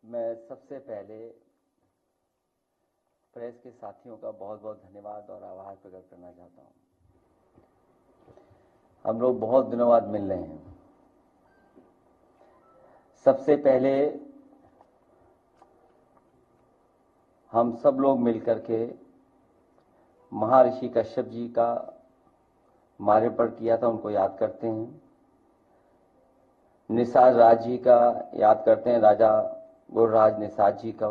मैं सबसे पहले प्रेस के साथियों का बहुत बहुत धन्यवाद और आभार प्रकट करना चाहता हूं। हम लोग बहुत दिनों बाद मिल रहे हैं। सबसे पहले हम सब लोग मिलकर के महर्षि कश्यप जी का मार्गदर्शन किया था, उनको याद करते हैं। निषाद राज जी का याद करते हैं, राजा गुरुराज निषाद जी का।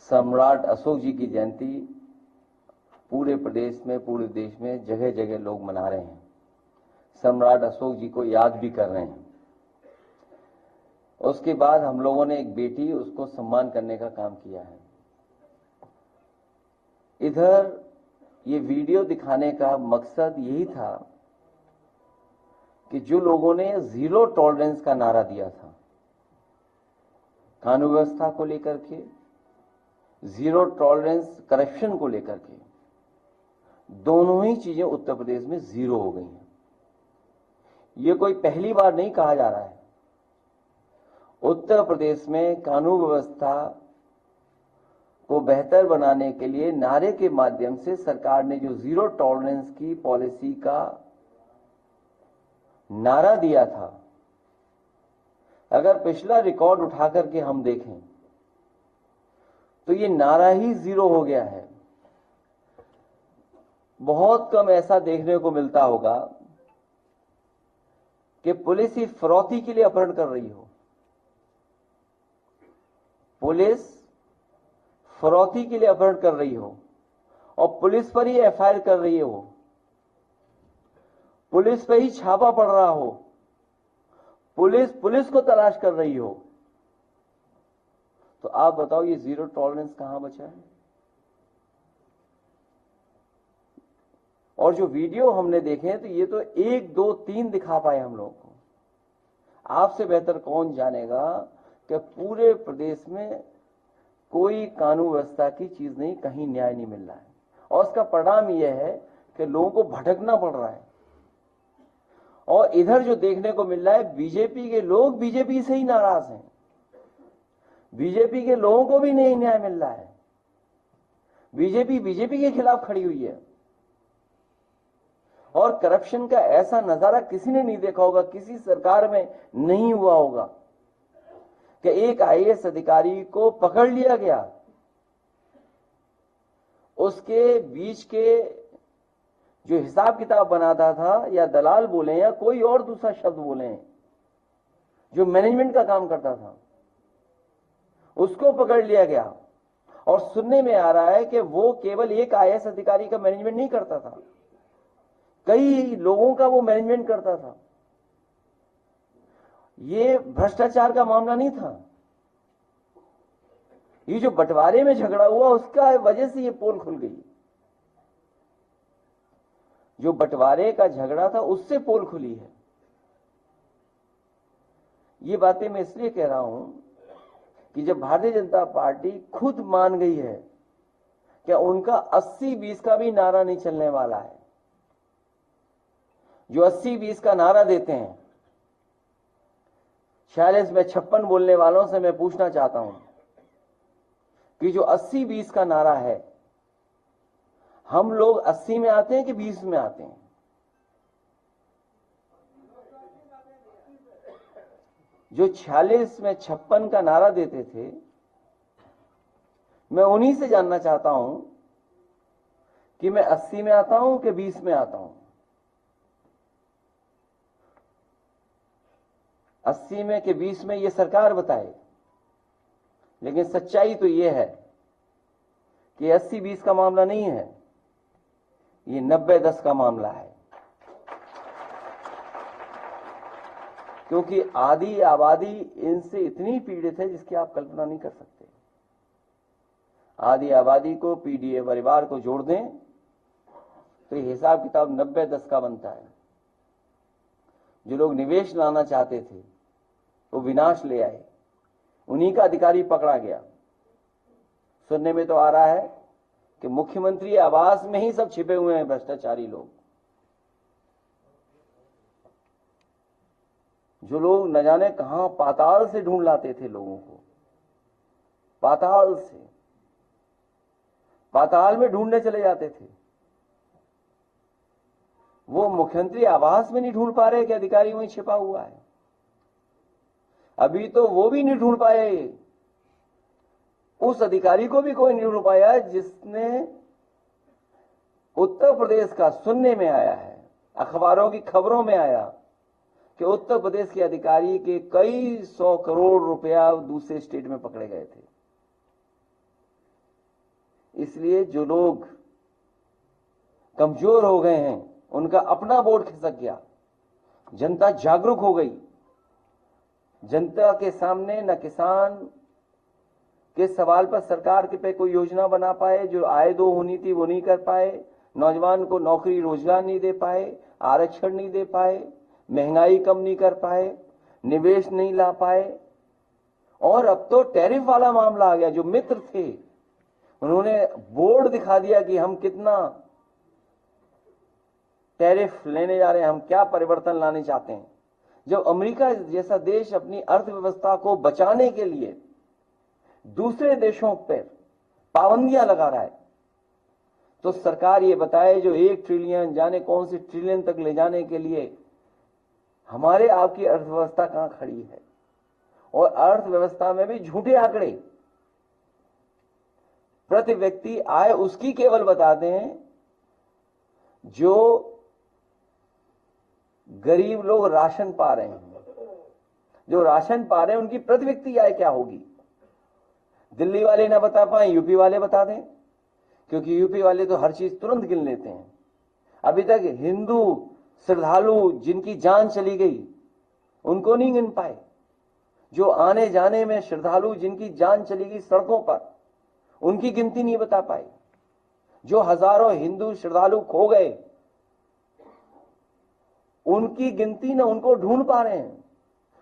सम्राट अशोक जी की जयंती पूरे प्रदेश में, पूरे देश में जगह जगह लोग मना रहे हैं। सम्राट अशोक जी को याद भी कर रहे हैं। उसके बाद हम लोगों ने एक बेटी, उसको सम्मान करने का काम किया है। इधर ये वीडियो दिखाने का मकसद यही था कि जो लोगों ने जीरो टॉलरेंस का नारा दिया था कानून व्यवस्था को लेकर के, जीरो टॉलरेंस करप्शन को लेकर के, दोनों ही चीजें उत्तर प्रदेश में जीरो हो गई हैं। ये कोई पहली बार नहीं कहा जा रहा है। उत्तर प्रदेश में कानून व्यवस्था को बेहतर बनाने के लिए नारे के माध्यम से सरकार ने जो जीरो टॉलरेंस की पॉलिसी का नारा दिया था, अगर पिछला रिकॉर्ड उठा करके हम देखें तो ये नारा ही जीरो हो गया है। बहुत कम ऐसा देखने को मिलता होगा कि पुलिस ही फिरौती के लिए अपहरण कर रही हो, पुलिस फिरौती के लिए अपहरण कर रही हो और पुलिस पर ही एफआईआर कर रही हो, पुलिस पे ही छापा पड़ रहा हो, पुलिस को तलाश कर रही हो। तो आप बताओ ये जीरो टॉलरेंस कहां बचा है? और जो वीडियो हमने देखे हैं तो ये तो 1, 2, 3 दिखा पाए हम लोगों को। आपसे बेहतर कौन जानेगा कि पूरे प्रदेश में कोई कानून व्यवस्था की चीज नहीं, कहीं न्याय नहीं मिल रहा है। और उसका परिणाम यह है कि लोगों को भटकना पड़ रहा है। और इधर जो देखने को मिल रहा है, बीजेपी के लोग बीजेपी से ही नाराज हैं। बीजेपी के लोगों को भी नहीं न्याय मिल रहा है। बीजेपी के खिलाफ खड़ी हुई है। और करप्शन का ऐसा नजारा किसी ने नहीं देखा होगा, किसी सरकार में नहीं हुआ होगा कि एक आईएएस अधिकारी को पकड़ लिया गया, उसके बीच के जो हिसाब किताब बनाता था, या दलाल बोले या कोई और दूसरा शब्द बोले, जो मैनेजमेंट का काम करता था, उसको पकड़ लिया गया। और सुनने में आ रहा है कि वो केवल एक आईएएस अधिकारी का मैनेजमेंट नहीं करता था, कई लोगों का वो मैनेजमेंट करता था। ये भ्रष्टाचार का मामला नहीं था। ये जो बंटवारे में झगड़ा हुआ, उसका वजह से ये पोल खुल गई। जो बंटवारे का झगड़ा था उससे पोल खुली है। ये बातें मैं इसलिए कह रहा हूं कि जब भारतीय जनता पार्टी खुद मान गई है कि उनका 80-20 का भी नारा नहीं चलने वाला है। जो 80-20 का नारा देते हैं, 46 में 56 बोलने वालों से मैं पूछना चाहता हूं कि जो 80-20 का नारा है, हम लोग 80 में आते हैं कि 20 में आते हैं? जो 46 में 56 का नारा देते थे, मैं उन्हीं से जानना चाहता हूं कि मैं 80 में आता हूं कि 20 में आता हूं। 80 में कि 20 में ये सरकार बताए। लेकिन सच्चाई तो ये है कि 80-20 का मामला नहीं है, ये 90-10 का मामला है। क्योंकि आधी आबादी इनसे इतनी पीड़ित है जिसकी आप कल्पना नहीं कर सकते। आधी आबादी को, पीडीए परिवार को जोड़ दें तो ये हिसाब किताब 90-10 का बनता है। जो लोग निवेश लाना चाहते थे वो विनाश ले आए, उन्हीं का अधिकारी पकड़ा गया। सुनने में तो आ रहा है कि मुख्यमंत्री आवास में ही सब छिपे हुए हैं भ्रष्टाचारी लोग। जो लोग न जाने कहां पाताल से ढूंढ लाते थे लोगों को, पाताल से, पाताल में ढूंढने चले जाते थे। वो मुख्यमंत्री आवास में नहीं ढूंढ पा रहे कि अधिकारी वहीं छिपा हुआ है। अभी तो वो भी नहीं ढूंढ पाए, उस अधिकारी को भी कोई नहीं ढूंढ पाया जिसने उत्तर प्रदेश का सुनने में आया है, अखबारों की खबरों में आया कि उत्तर प्रदेश के अधिकारी के कई 100 करोड़ रुपया दूसरे स्टेट में पकड़े गए थे। इसलिए जो लोग कमजोर हो गए हैं उनका अपना वोट खिसक गया, जनता जागरूक हो गई। जनता के सामने न किसान के सवाल पर सरकार के पे कोई योजना बना पाए, जो आय दो होनी थी वो नहीं कर पाए, नौजवान को नौकरी रोजगार नहीं दे पाए, आरक्षण नहीं दे पाए, महंगाई कम नहीं कर पाए, निवेश नहीं ला पाए। और अब तो टैरिफ वाला मामला आ गया। जो मित्र थे उन्होंने बोर्ड दिखा दिया कि हम कितना टैरिफ लेने जा रहे हैं, हम क्या परिवर्तन लाने चाहते हैं। जब अमेरिका जैसा देश अपनी अर्थव्यवस्था को बचाने के लिए दूसरे देशों पर पाबंदियां लगा रहा है, तो सरकार ये बताए जो 1 ट्रिलियन जाने कौन से ट्रिलियन तक ले जाने के लिए हमारे आपकी अर्थव्यवस्था कहां खड़ी है। और अर्थव्यवस्था में भी झूठे आंकड़े, प्रति व्यक्ति आय उसकी केवल बताते हैं जो गरीब लोग राशन पा रहे हैं। जो राशन पा रहे हैं उनकी प्रति व्यक्ति आय क्या होगी, दिल्ली वाले ना बता पाए, यूपी वाले बता दें, क्योंकि यूपी वाले तो हर चीज तुरंत गिन लेते हैं। अभी तक हिंदू श्रद्धालु जिनकी जान चली गई उनको नहीं गिन पाए। जो आने जाने में श्रद्धालु जिनकी जान चली गई सड़कों पर, उनकी गिनती नहीं बता पाए। जो हजारों हिंदू श्रद्धालु खो गए उनकी गिनती ना उनको ढूंढ पा रहे हैं।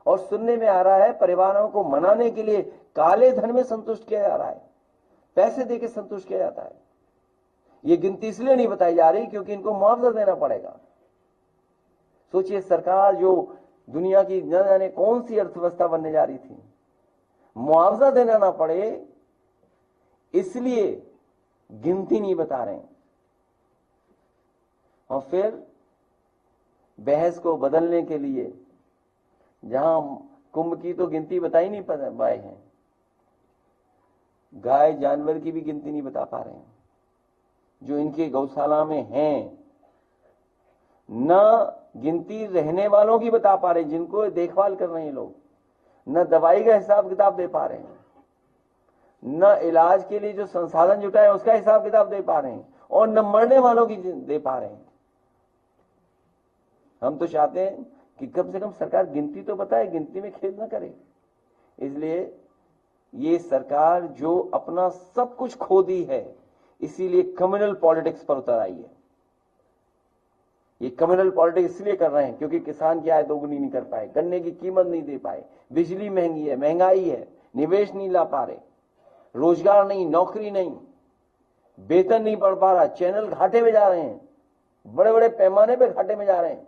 और सुनने में आ रहा है परिवारों को मनाने के लिए काले धन में संतुष्ट किया जा रहा है, पैसे देके संतुष्ट किया जाता है। ये गिनती इसलिए नहीं बताई जा रही क्योंकि इनको मुआवजा देना पड़ेगा। सोचिए, सरकार जो दुनिया की न जाने कौन सी अर्थव्यवस्था बनने जा रही थी, मुआवजा देना ना पड़े इसलिए गिनती नहीं बता रहे हैं। और फिर बहस को बदलने के लिए जहां कुंभ की तो गिनती बताई नहीं पाए हैं, गाय जानवर की भी गिनती नहीं बता पा रहे हैं जो इनके गौशाला में हैं। न गिनती रहने वालों की बता पा रहे, जिनको देखभाल कर रहे हैं लोग, न दवाई का हिसाब किताब दे पा रहे हैं, न इलाज के लिए जो संसाधन जुटाए उसका हिसाब किताब दे पा रहे हैं, और न मरने वालों की दे पा रहे हैं। हम तो चाहते हैं कि कम से कम सरकार गिनती तो बताए, गिनती में खेल ना करे। इसलिए ये सरकार जो अपना सब कुछ खो दी है, इसीलिए कम्युनल पॉलिटिक्स पर उतर आई है। ये कम्युनल पॉलिटिक्स इसलिए कर रहे हैं क्योंकि किसान की आय दोगुनी नहीं कर पाए, गन्ने की कीमत नहीं दे पाए, बिजली महंगी है, महंगाई है, निवेश नहीं ला पा रहे, रोजगार नहीं, नौकरी नहीं, वेतन नहीं बढ़ पा रहा, चैनल घाटे में जा रहे हैं, बड़े बड़े पैमाने पे घाटे में जा रहे हैं,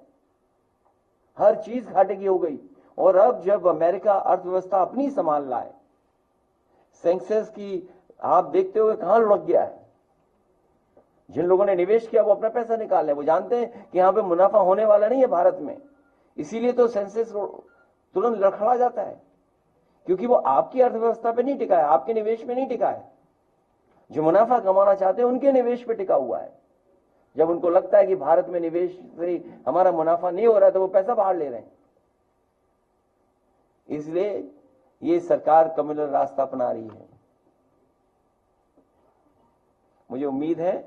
हर चीज घाटे की हो गई। और अब जब अमेरिका अर्थव्यवस्था अपनी संभाल लाए, सेंसेक्स की आप देखते हुए कहां लुढ़क गया है। जिन लोगों ने निवेश किया वो अपना पैसा निकाल रहे, वो जानते हैं कि यहां पे मुनाफा होने वाला नहीं है भारत में, इसीलिए तो सेंसेक्स तुरंत लड़खड़ा जाता है, क्योंकि वो आपकी अर्थव्यवस्था पे नहीं टिका है, आपके निवेश पे नहीं टिका है। जो मुनाफा कमाना चाहते हैं उनके निवेश पे टिका हुआ है। जब उनको लगता है कि भारत में निवेश से हमारा मुनाफा नहीं हो रहा है तो वो पैसा बाहर ले रहे हैं। इसलिए ये सरकार कम्युनल रास्ता अपना रही है। मुझे उम्मीद है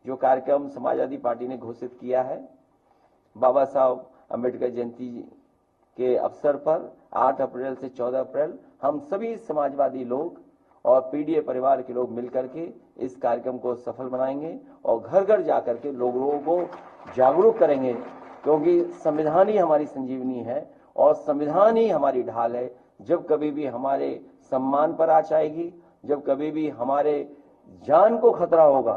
जो कार्यक्रम समाजवादी पार्टी ने घोषित किया है, बाबा साहब अम्बेडकर जयंती के अवसर पर 8 अप्रैल से 14 अप्रैल हम सभी समाजवादी लोग और पीडीए परिवार के लोग मिलकर के इस कार्यक्रम को सफल बनाएंगे और घर घर जाकर के लोगों को जागरूक करेंगे, क्योंकि संविधान ही हमारी संजीवनी है और संविधान ही हमारी ढाल है। जब कभी भी हमारे सम्मान पर आंच आएगी, जब कभी भी हमारे जान को खतरा होगा,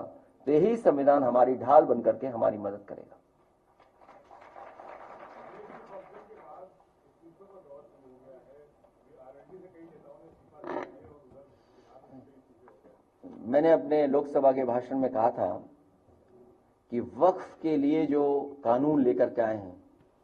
तो यही संविधान हमारी ढाल बनकर के हमारी मदद करेगा। मैंने अपने लोकसभा के भाषण में कहा था कि वक्फ के लिए जो कानून लेकर के आए हैं